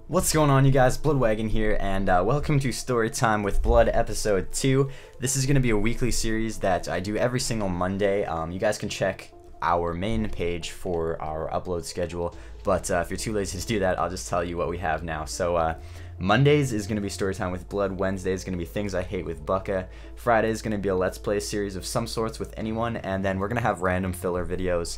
What's going on, you guys? Bloodwagon here, and welcome to Storytime with Blood episode 2. This is going to be a weekly series that I do every single Monday. You guys can check our main page for our upload schedule, but if you're too lazy to do that, I'll just tell you what we have now. So Mondays is going to be Storytime with Blood, Wednesday is going to be Things I Hate with Bucka, Friday is going to be a Let's Play series of some sorts with anyone, and then we're going to have random filler videos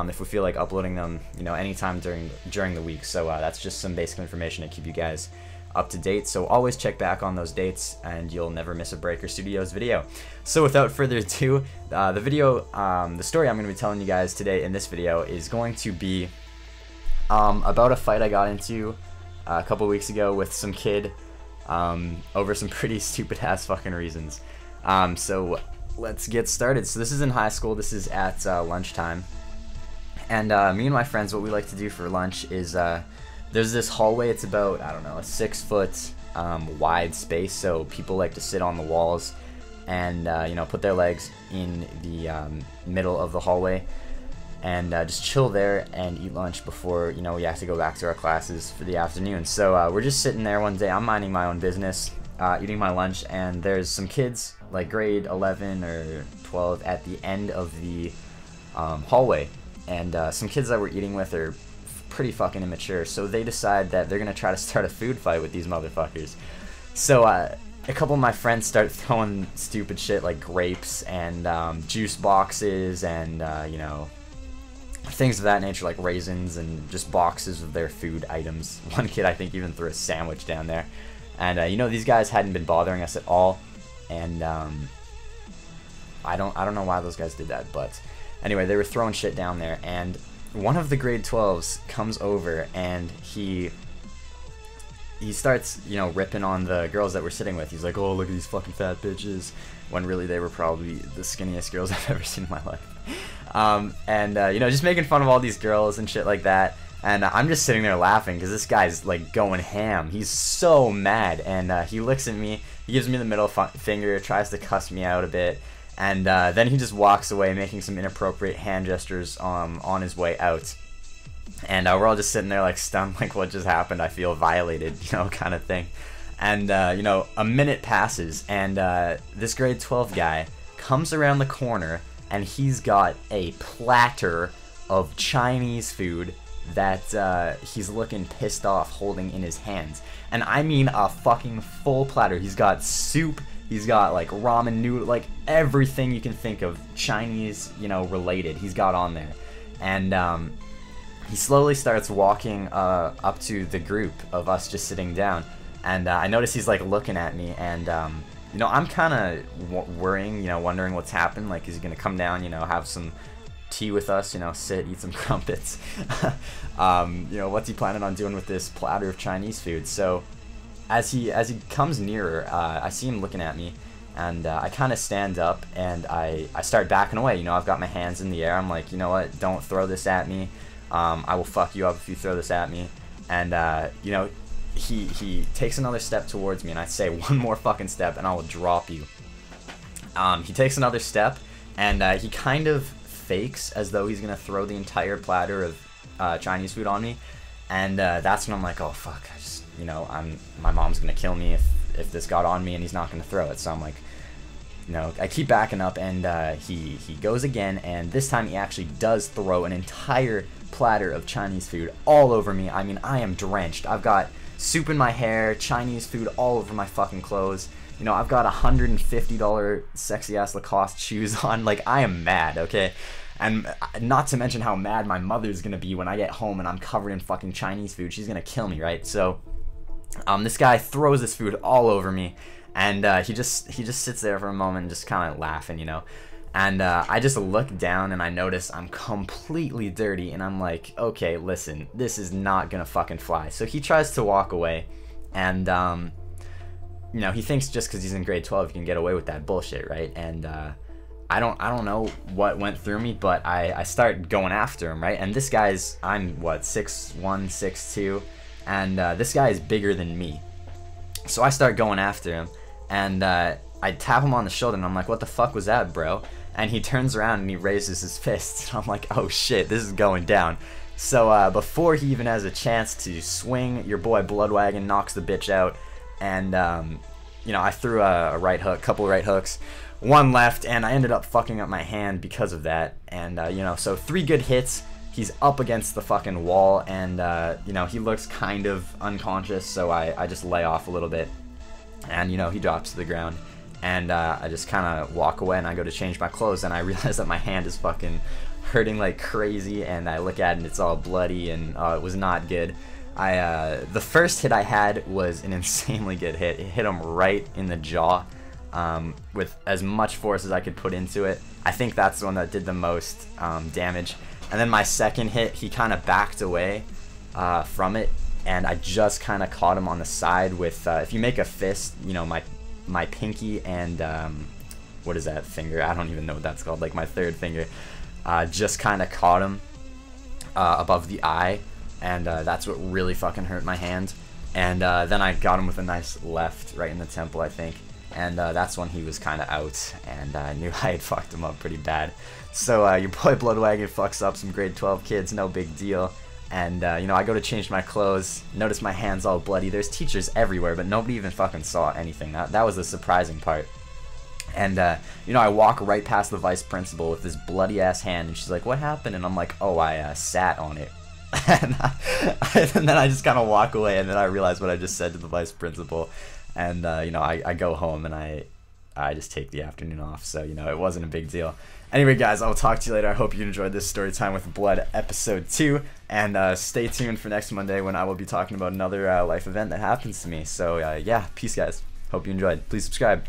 if we feel like uploading them, anytime during the week. So that's just some basic information to keep you guys up to date. So always check back on those dates, and you'll never miss a Breaker Studios video. So without further ado, the story I'm going to be telling you guys today in this video is going to be about a fight I got into a couple weeks ago with some kid over some pretty stupid ass fucking reasons. So let's get started. So this is in high school. This is at lunchtime. And me and my friends, what we like to do for lunch is there's this hallway. It's about, I don't know, a 6-foot wide space. So people like to sit on the walls and put their legs in the middle of the hallway and just chill there and eat lunch before we have to go back to our classes for the afternoon. So we're just sitting there one day. I'm minding my own business, eating my lunch, and there's some kids like grade 11 or 12 at the end of the hallway. And some kids that we're eating with are pretty fucking immature, so they decide that they're gonna try to start a food fight with these motherfuckers. So a couple of my friends start throwing stupid shit like grapes and juice boxes and things of that nature, like raisins and just boxes of their food items. One kid, I think, even threw a sandwich down there. And these guys hadn't been bothering us at all, and I don't know why those guys did that, but anyway, they were throwing shit down there, and one of the grade 12s comes over and he starts, ripping on the girls that we're sitting with. He's like, "Oh, look at these fucking fat bitches," when really they were probably the skinniest girls I've ever seen in my life. Just making fun of all these girls and shit like that. And I'm just sitting there laughing because this guy's like going ham. He's so mad, and he looks at me, he gives me the middle finger, tries to cuss me out a bit. And then he just walks away, making some inappropriate hand gestures on his way out. And we're all just sitting there like stunned, like what just happened? I feel violated, kind of thing. And a minute passes, and this grade 12 guy comes around the corner, and he's got a platter of Chinese food that he's looking pissed off holding in his hands. And I mean a fucking full platter. He's got soup. He's got like ramen noodle, like everything you can think of Chinese, related, he's got on there. And he slowly starts walking up to the group of us just sitting down. And I notice he's like looking at me, and I'm kind of worrying, wondering what's happened. Like, is he gonna come down, have some tea with us, sit, eat some crumpets? What's he planning on doing with this platter of Chinese food? So as he comes nearer, I see him looking at me, and I kind of stand up and I start backing away. I've got my hands in the air. I'm like, you know what? Don't throw this at me. I will fuck you up if you throw this at me. And he takes another step towards me, and I say, "One more fucking step, and I will drop you." He takes another step, and he kind of fakes as though he's gonna throw the entire platter of Chinese food on me. And that's when I'm like, oh fuck, my mom's gonna kill me if this got on me, and he's not gonna throw it. So I'm like, I keep backing up, and he goes again, and this time he actually does throw an entire platter of Chinese food all over me. I mean, I am drenched. I've got soup in my hair, Chinese food all over my fucking clothes. I've got $150 sexy ass Lacoste shoes on. Like, I am mad, okay? And not to mention how mad my mother's gonna be when I get home and I'm covered in fucking Chinese food. She's gonna kill me, right? So this guy throws this food all over me, and he just sits there for a moment and just kind of laughing, and I just look down and I notice I'm completely dirty, and I'm like, okay, listen, this is not gonna fucking fly. So he tries to walk away, and he thinks just because he's in grade 12 he can get away with that bullshit, right? And I don't know what went through me, but I start going after him, right? And this guy's, I'm what, 6'1", 6'2", and this guy is bigger than me. So I start going after him, and I tap him on the shoulder, and I'm like, "What the fuck was that, bro?" And he turns around and he raises his fist, and I'm like, oh shit, this is going down. So before he even has a chance to swing, your boy Bloodwagon knocks the bitch out, and you know, I threw a right hook, couple right hooks, one left, and I ended up fucking up my hand because of that. And you know, so 3 good hits. He's up against the fucking wall, and you know, he looks kind of unconscious, so I just lay off a little bit, and you know, he drops to the ground, and I just kind of walk away, and I go to change my clothes, and I realize that my hand is fucking hurting like crazy, and I look at it and it's all bloody, and it was not good. The first hit I had was an insanely good hit. It hit him right in the jaw, with as much force as I could put into it. I think that's the one that did the most damage. And then my second hit, he kind of backed away from it, and I just kind of caught him on the side with, if you make a fist, you know, my pinky and, what is that finger? I don't even know what that's called, like my third finger, just kind of caught him above the eye, and that's what really fucking hurt my hand. And then I got him with a nice left right in the temple, I think. And that's when he was kind of out, and I knew I had fucked him up pretty bad. So your boy Bloodwagon fucks up some grade 12 kids, no big deal. And you know, I go to change my clothes, notice my hand's all bloody. There's teachers everywhere, but nobody even fucking saw anything. That was the surprising part. And you know, I walk right past the vice principal with this bloody ass hand, and she's like, "What happened?" And I'm like, "Oh, I sat on it." and then I just kind of walk away, and then I realize what I just said to the vice principal. And you know, I go home, and I just take the afternoon off, so you know, it wasn't a big deal. Anyway, guys, I'll talk to you later. I hope you enjoyed this story time with Blood episode 2, and stay tuned for next Monday when I will be talking about another life event that happens to me. So yeah, peace, guys. Hope you enjoyed. Please subscribe.